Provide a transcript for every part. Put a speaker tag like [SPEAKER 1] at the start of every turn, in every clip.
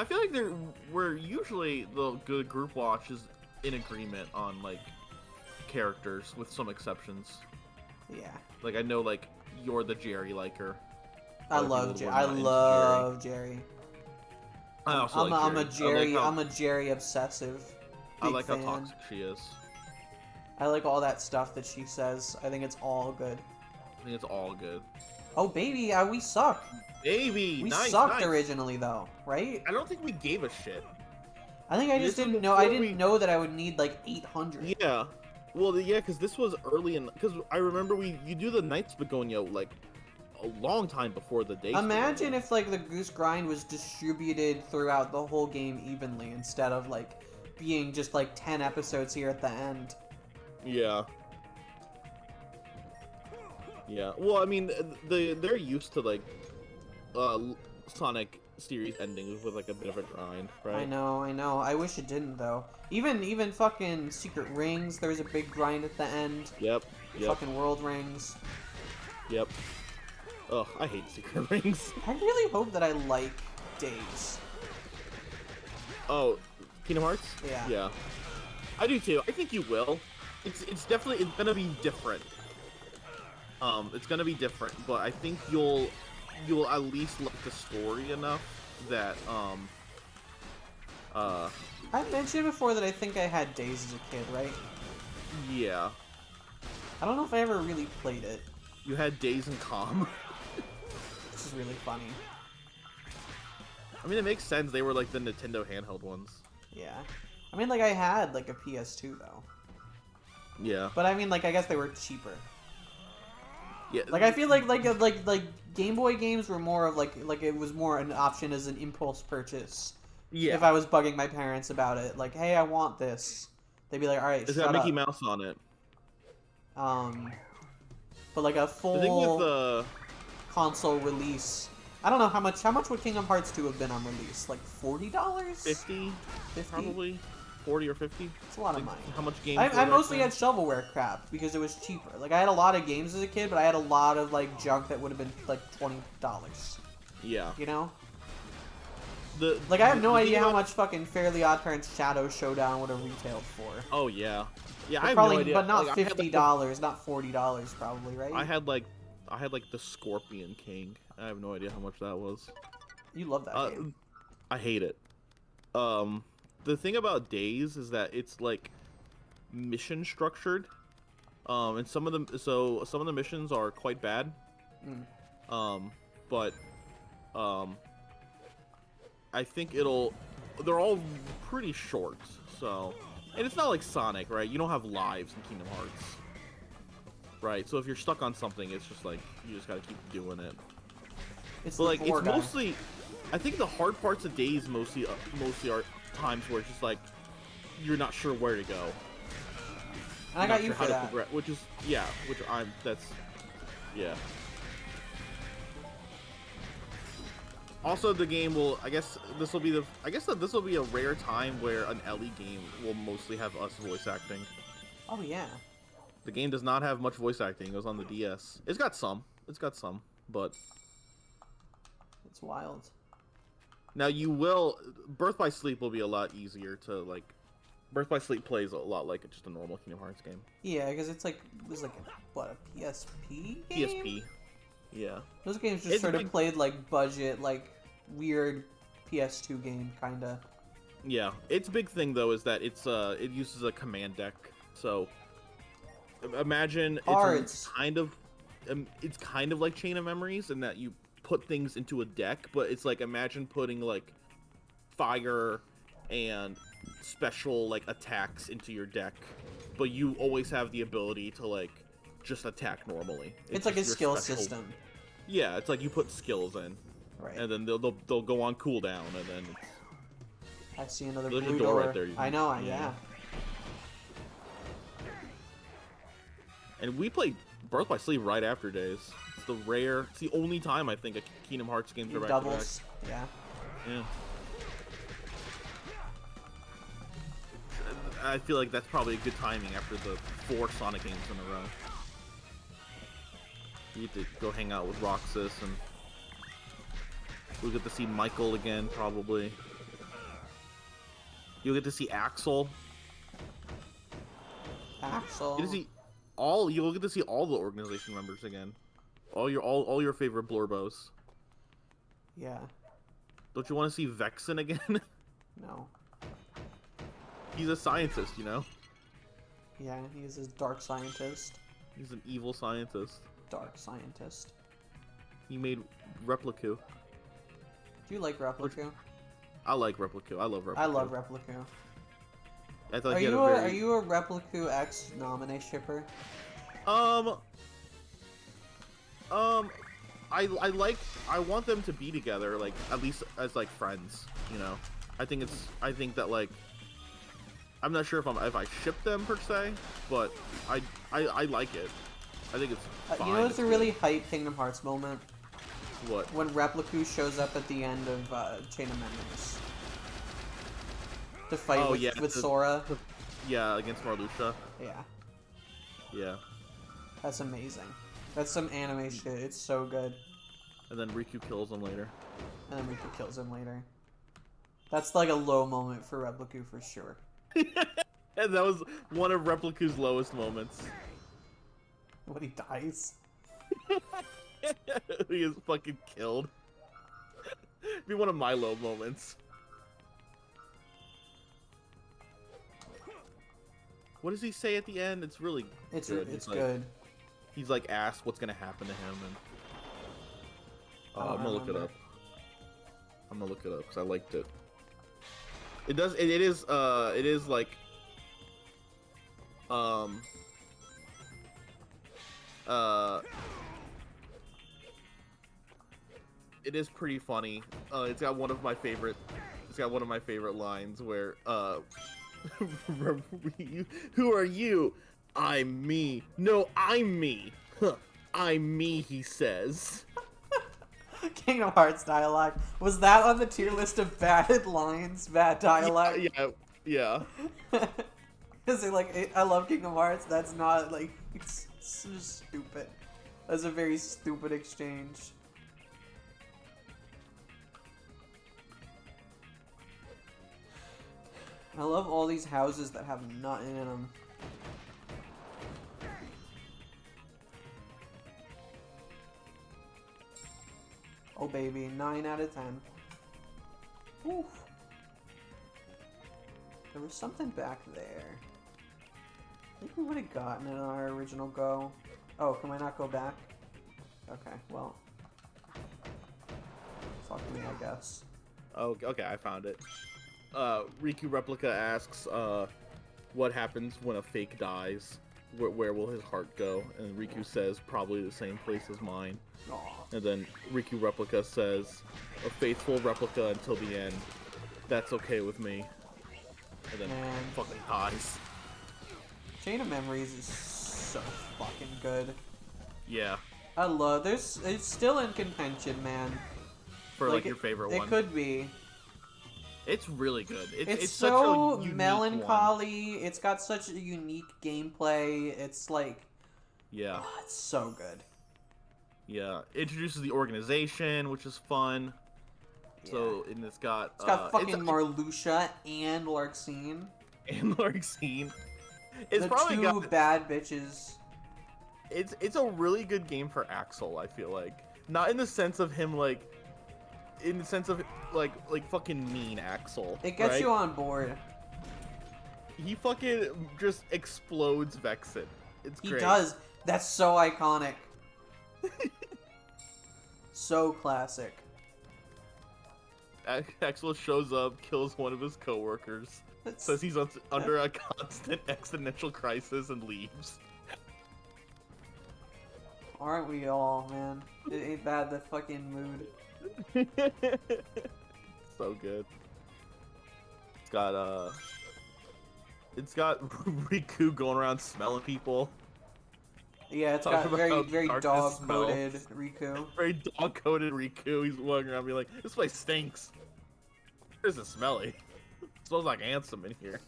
[SPEAKER 1] I feel like we're usually the good group watch is in agreement on like characters with some exceptions.
[SPEAKER 2] Yeah.
[SPEAKER 1] Like I know like you're the Jerry liker.
[SPEAKER 2] I love Jerry.
[SPEAKER 1] I also like Jerry.
[SPEAKER 2] I'm a Jerry obsessive.
[SPEAKER 1] I
[SPEAKER 2] Big
[SPEAKER 1] like
[SPEAKER 2] fan.
[SPEAKER 1] how toxic she is.
[SPEAKER 2] I like all that stuff that she says. I think it's all good.
[SPEAKER 1] I think it's all good.
[SPEAKER 2] Oh baby, we suck.
[SPEAKER 1] Baby,
[SPEAKER 2] We
[SPEAKER 1] nice,
[SPEAKER 2] sucked
[SPEAKER 1] nice.
[SPEAKER 2] originally though, right?
[SPEAKER 1] I don't think we gave a shit.
[SPEAKER 2] I think I just didn't know. I didn't know that I would need like 800.
[SPEAKER 1] Yeah. Well, yeah, because this was early in. Because I remember you do the Night's Begonia like a long time before the day.
[SPEAKER 2] Imagine if like the Goose Grind was distributed throughout the whole game evenly instead of like being just like 10 episodes here at the end.
[SPEAKER 1] Yeah. Yeah. Well, I mean, they're used to like Sonic series endings with like a bit of a grind, right?
[SPEAKER 2] I know. I wish it didn't though. Even fucking Secret Rings, there's a big grind at the end.
[SPEAKER 1] Yep.
[SPEAKER 2] Fucking World Rings.
[SPEAKER 1] Yep. Ugh, I hate Secret Rings.
[SPEAKER 2] I really hope that I like Days.
[SPEAKER 1] Oh, Kingdom Hearts?
[SPEAKER 2] Yeah.
[SPEAKER 1] Yeah. I do too. I think you will. It's definitely gonna be different. It's gonna be different, but I think you'll at least like the story enough that
[SPEAKER 2] I've mentioned before that I think I had Days as a kid, right?
[SPEAKER 1] Yeah.
[SPEAKER 2] I don't know if I ever really played it.
[SPEAKER 1] You had Days and Calm.
[SPEAKER 2] Which is really funny.
[SPEAKER 1] I mean, it makes sense. They were like the Nintendo handheld ones.
[SPEAKER 2] Yeah. I mean, like, I had, like, a PS2, though.
[SPEAKER 1] Yeah.
[SPEAKER 2] But, I mean, like, I guess they were cheaper.
[SPEAKER 1] Yeah.
[SPEAKER 2] Like, I feel like Game Boy games were more of, like, it was more an option as an impulse purchase.
[SPEAKER 1] Yeah.
[SPEAKER 2] If I was bugging my parents about it. Like, hey, I want this. They'd be like, alright,
[SPEAKER 1] It's
[SPEAKER 2] shut
[SPEAKER 1] got Mickey
[SPEAKER 2] up.
[SPEAKER 1] Mouse on it.
[SPEAKER 2] But, like, a full
[SPEAKER 1] The thing with
[SPEAKER 2] console release... I don't know how much would Kingdom Hearts 2 have been on release? Like $40?
[SPEAKER 1] 50? Probably 40 or 50.
[SPEAKER 2] It's a lot of money.
[SPEAKER 1] How much games?
[SPEAKER 2] I mostly had shovelware crap because it was cheaper. Like I had a lot of games as a kid, but I had a lot of like junk that would have been like $20.
[SPEAKER 1] Yeah.
[SPEAKER 2] You know. I have no idea how much fucking Fairly Odd Parents Shadow Showdown would have retailed for.
[SPEAKER 1] Oh yeah. Yeah,
[SPEAKER 2] But
[SPEAKER 1] I have
[SPEAKER 2] probably,
[SPEAKER 1] no idea.
[SPEAKER 2] but not
[SPEAKER 1] like,
[SPEAKER 2] $50, not $40 probably, right?
[SPEAKER 1] I had like the Scorpion King. I have no idea how much that was.
[SPEAKER 2] You love that game.
[SPEAKER 1] I hate it. The thing about Days is that it's like mission structured. And some of the missions are quite bad. But I think they're all pretty short. So, and it's not like Sonic, right? You don't have lives in Kingdom Hearts. Right, so if you're stuck on something, it's just like you just gotta keep doing it.
[SPEAKER 2] It's
[SPEAKER 1] mostly. I think the hard parts of Days mostly are times where it's just like you're not sure where to go.
[SPEAKER 2] And I got you for that.
[SPEAKER 1] Yeah. Also, the game will. I guess this will be a rare time where an Ellie game will mostly have us voice acting.
[SPEAKER 2] Oh yeah.
[SPEAKER 1] The game does not have much voice acting. It was on the DS. It's got some, but
[SPEAKER 2] it's wild.
[SPEAKER 1] Now Birth by Sleep will be a lot easier to like. Birth by Sleep plays a lot like just a normal Kingdom Hearts game.
[SPEAKER 2] Yeah, because it was like what, a PSP game?
[SPEAKER 1] PSP. Yeah.
[SPEAKER 2] Those games just sort of played like budget, like weird PS2 game kinda.
[SPEAKER 1] Yeah, its big thing though is that it uses a command deck, so. Imagine it's kind of like Chain of Memories in that you put things into a deck, but it's like imagine putting like fire and special like attacks into your deck, but you always have the ability to like just attack normally.
[SPEAKER 2] It's like a skill system.
[SPEAKER 1] Yeah, it's like you put skills in,
[SPEAKER 2] right?
[SPEAKER 1] And then they'll go on cooldown, and then
[SPEAKER 2] I see another
[SPEAKER 1] blue
[SPEAKER 2] door.
[SPEAKER 1] Door right there.
[SPEAKER 2] I know, yeah.
[SPEAKER 1] And we played Birth by Sleep right after Days. It's the only time I think a Kingdom Hearts games are back to back.
[SPEAKER 2] Yeah.
[SPEAKER 1] Yeah. I feel like that's probably a good timing after the 4 Sonic games in a row. You get to go hang out with Roxas, and we'll get to see Michael again, probably. You'll get to see Axel.
[SPEAKER 2] Axel.
[SPEAKER 1] You'll get to see all the organization members again. All your favorite Blorbos.
[SPEAKER 2] Yeah.
[SPEAKER 1] Don't you want to see Vexen again?
[SPEAKER 2] No.
[SPEAKER 1] He's a scientist, you know?
[SPEAKER 2] Yeah, he's a dark scientist.
[SPEAKER 1] He's an evil scientist.
[SPEAKER 2] Dark scientist.
[SPEAKER 1] He made Repliku.
[SPEAKER 2] Do you like Repliku?
[SPEAKER 1] I like Repliku. I love Repliku.
[SPEAKER 2] I love Repliku.
[SPEAKER 1] I thought
[SPEAKER 2] are you a Repliku X Naminé shipper?
[SPEAKER 1] I want them to be together, like, at least as, like, friends, you know? I think that, like, I'm not sure if I ship them, per se, but I like it. I think it's fine.
[SPEAKER 2] You know what's a really hype Kingdom Hearts moment?
[SPEAKER 1] What?
[SPEAKER 2] When Repliku shows up at the end of Chain of Memories. To fight with Sora.
[SPEAKER 1] Yeah, against Marluxia.
[SPEAKER 2] Yeah.
[SPEAKER 1] Yeah.
[SPEAKER 2] That's amazing. That's some anime shit. It's so good.
[SPEAKER 1] And then Riku kills him later.
[SPEAKER 2] And then Riku kills him later. That's like a low moment for Repliku for sure.
[SPEAKER 1] And that was one of Repliku's lowest moments.
[SPEAKER 2] When he dies.
[SPEAKER 1] He is fucking killed. Be one of my low moments. What does he say at the end? It's really good.
[SPEAKER 2] It's good.
[SPEAKER 1] He's like asked what's gonna happen to him, and I'm gonna look it up. I'm gonna look it up because I liked it. It is like it is pretty funny. It's got one of my favorite lines where who are you? I'm me. No, I'm me. Huh. I'm me, he says.
[SPEAKER 2] Kingdom Hearts dialogue. Was that on the tier list of bad lines, bad dialogue?
[SPEAKER 1] Yeah.
[SPEAKER 2] Is it like, I love Kingdom Hearts? That's not, like, it's just stupid. That's a very stupid exchange. I love all these houses that have nothing in them. Oh baby, 9 out of 10. Oof. There was something back there. I think we would have gotten it on our original go. Oh, can I not go back? Okay, well. Fuck me, I guess.
[SPEAKER 1] Oh, okay, I found it. Riku Replica asks, what happens when a fake dies? Where will his heart go? And Riku says, probably the same place as mine.
[SPEAKER 2] Aww.
[SPEAKER 1] And then Riku Replica says, a faithful replica until the end. That's okay with me. And then fucking dies.
[SPEAKER 2] Chain of Memories is so fucking good.
[SPEAKER 1] Yeah.
[SPEAKER 2] I love, it's still in contention, man.
[SPEAKER 1] For like your favorite one.
[SPEAKER 2] It could be.
[SPEAKER 1] It's really good. It's
[SPEAKER 2] so
[SPEAKER 1] such a
[SPEAKER 2] melancholy.
[SPEAKER 1] one.
[SPEAKER 2] It's got such a unique gameplay. It's like,
[SPEAKER 1] yeah,
[SPEAKER 2] oh, it's so good.
[SPEAKER 1] Yeah, introduces the organization, which is fun. Yeah. So, and it's got
[SPEAKER 2] fucking Marluxia and Larxene.
[SPEAKER 1] And Larxene. It's
[SPEAKER 2] the
[SPEAKER 1] probably
[SPEAKER 2] two bad bitches.
[SPEAKER 1] It's a really good game for Axel. I feel like, not in the sense of him like. In the sense of like fucking mean Axel.
[SPEAKER 2] It gets
[SPEAKER 1] right?
[SPEAKER 2] you on board.
[SPEAKER 1] He fucking just explodes Vexen. It's great.
[SPEAKER 2] He does. That's so iconic. So classic.
[SPEAKER 1] Axel shows up, kills one of his coworkers, says he's under a constant existential crisis, and leaves.
[SPEAKER 2] Aren't we all, man? Ain't that the fucking mood?
[SPEAKER 1] So good. It's got Riku going around smelling people.
[SPEAKER 2] Yeah, it's got very dog-coated Riku.
[SPEAKER 1] Very dog-coated Riku. He's walking around being like, this place stinks. It isn't smelly. It smells like Ansem in here.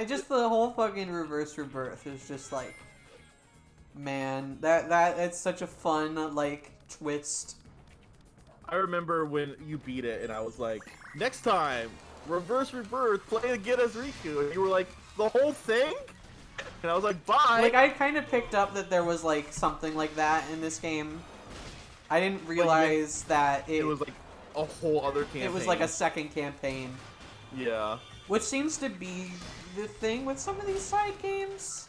[SPEAKER 2] Just the whole fucking Reverse Rebirth is just like, man, it's such a fun, like, twist.
[SPEAKER 1] I remember when you beat it and I was like, next time, Reverse Rebirth, play again as Riku. And you were like, the whole thing? And I was like, bye!
[SPEAKER 2] Like, I kind of picked up that there was, like, something like that in this game. I didn't realize that
[SPEAKER 1] it was, like, a whole other campaign.
[SPEAKER 2] It was, like, a second campaign.
[SPEAKER 1] Yeah.
[SPEAKER 2] Which seems to be the thing with some of these side games.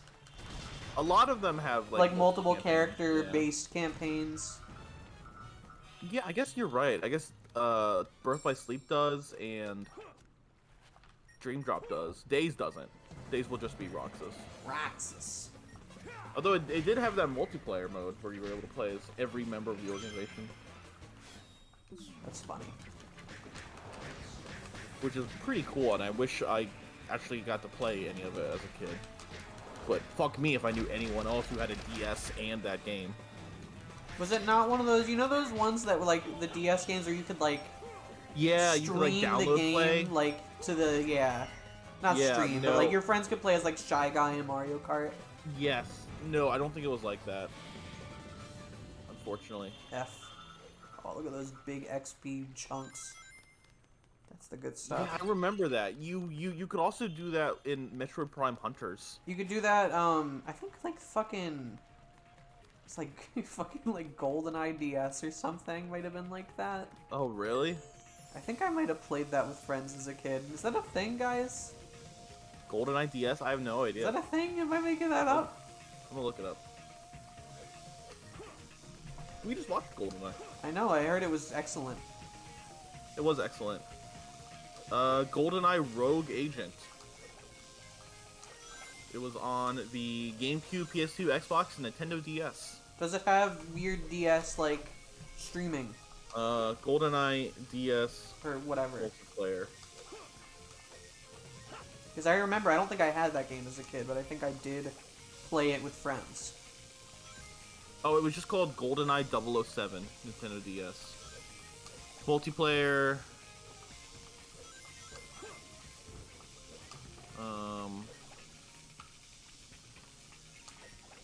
[SPEAKER 1] A lot of them have,
[SPEAKER 2] like multiple character-based campaigns.
[SPEAKER 1] Yeah, I guess you're right. I guess Birth by Sleep does, and Dream Drop does. Days doesn't. Days will just be Roxas.
[SPEAKER 2] Roxas.
[SPEAKER 1] Although it did have that multiplayer mode where you were able to play as every member of the organization.
[SPEAKER 2] That's funny.
[SPEAKER 1] Which is pretty cool, and I wish I actually got to play any of it as a kid. But fuck me if I knew anyone else who had a DS and that game.
[SPEAKER 2] Was it not one of those, you know those ones that were like the DS games where you could like
[SPEAKER 1] you could like download
[SPEAKER 2] the game
[SPEAKER 1] play?
[SPEAKER 2] like to the not stream, but like your friends could play as like Shy Guy in Mario Kart?
[SPEAKER 1] Yes. No, I don't think it was like that. Unfortunately.
[SPEAKER 2] F. Oh, look at those big XP chunks. That's the good stuff.
[SPEAKER 1] Yeah, I remember that. You could also do that in Metroid Prime Hunters.
[SPEAKER 2] You could do that, I think like fucking... It's like fucking like Goldeneye DS or something might have been like that.
[SPEAKER 1] Oh, really?
[SPEAKER 2] I think I might have played that with friends as a kid. Is that a thing, guys?
[SPEAKER 1] Goldeneye DS? I have no idea.
[SPEAKER 2] Is that a thing? Am I making that up?
[SPEAKER 1] I'm gonna look it up. We just watched Goldeneye.
[SPEAKER 2] I know, I heard it was excellent.
[SPEAKER 1] It was excellent. Goldeneye Rogue Agent. It was on the GameCube, PS2, Xbox, and Nintendo DS.
[SPEAKER 2] Does it have weird DS, like, streaming?
[SPEAKER 1] GoldenEye DS...
[SPEAKER 2] Or whatever.
[SPEAKER 1] Multiplayer.
[SPEAKER 2] Because I remember, I don't think I had that game as a kid, but I think I did play it with friends.
[SPEAKER 1] Oh, it was just called GoldenEye 007, Nintendo DS. Multiplayer...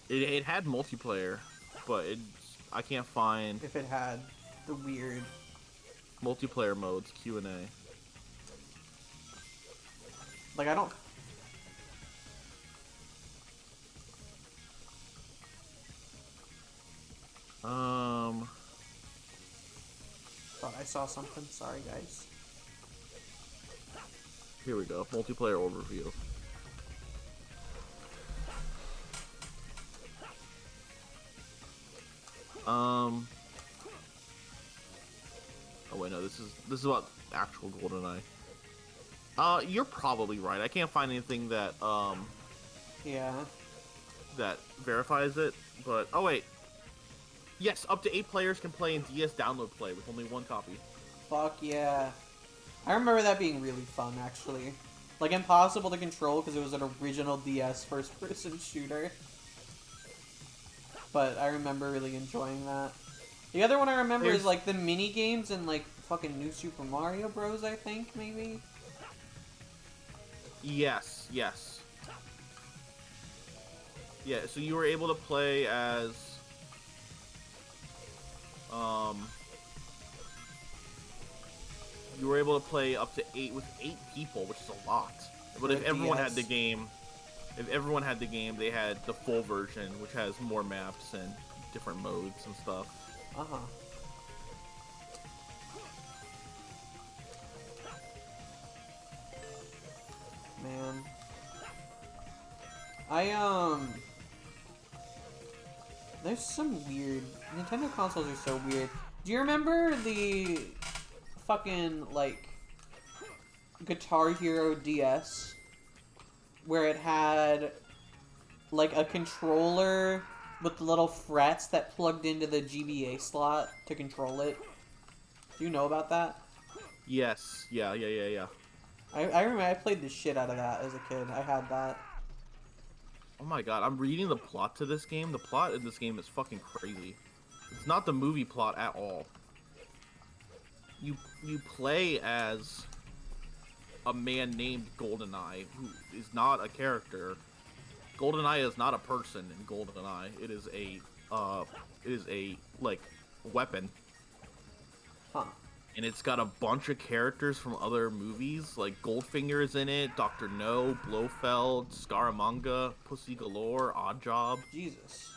[SPEAKER 1] It had multiplayer, but I can't find...
[SPEAKER 2] If it had the weird...
[SPEAKER 1] multiplayer modes, Q&A.
[SPEAKER 2] Like, I don't... Thought I saw something. Sorry, guys.
[SPEAKER 1] Here we go. Multiplayer overview. Oh wait, no. This is about actual GoldenEye. You're probably right. I can't find anything that
[SPEAKER 2] yeah,
[SPEAKER 1] that verifies it. But oh wait. Yes, up to 8 players can play in DS download play with only 1 copy.
[SPEAKER 2] Fuck yeah. I remember that being really fun, actually. Like, impossible to control because it was an original DS first-person shooter. But I remember really enjoying that. The other one I remember is, like, the mini-games in, like, fucking New Super Mario Bros., I think, maybe?
[SPEAKER 1] Yes, yes. Yeah, so you were able to play as... you were able to play up to 8 with 8 people, which is a lot. But if everyone had the game, they had the full version, which has more maps and different modes and stuff.
[SPEAKER 2] Uh-huh. Man. There's some weird... Nintendo consoles are so weird. Do you remember the fucking, like, Guitar Hero DS? Where it had, like, a controller with the little frets that plugged into the GBA slot to control it. Do you know about that?
[SPEAKER 1] Yes. Yeah.
[SPEAKER 2] I remember I played the shit out of that as a kid. I had that.
[SPEAKER 1] Oh my god, I'm reading the plot to this game. The plot in this game is fucking crazy. It's not the movie plot at all. You play as a man named Goldeneye, who is not a character. Goldeneye is not a person in Goldeneye. It is a like, weapon.
[SPEAKER 2] Huh.
[SPEAKER 1] and it's got a bunch of characters from other movies, like Goldfinger is in it, Dr. No, Blofeld, Scaramanga, Pussy Galore, Oddjob.
[SPEAKER 2] Jesus.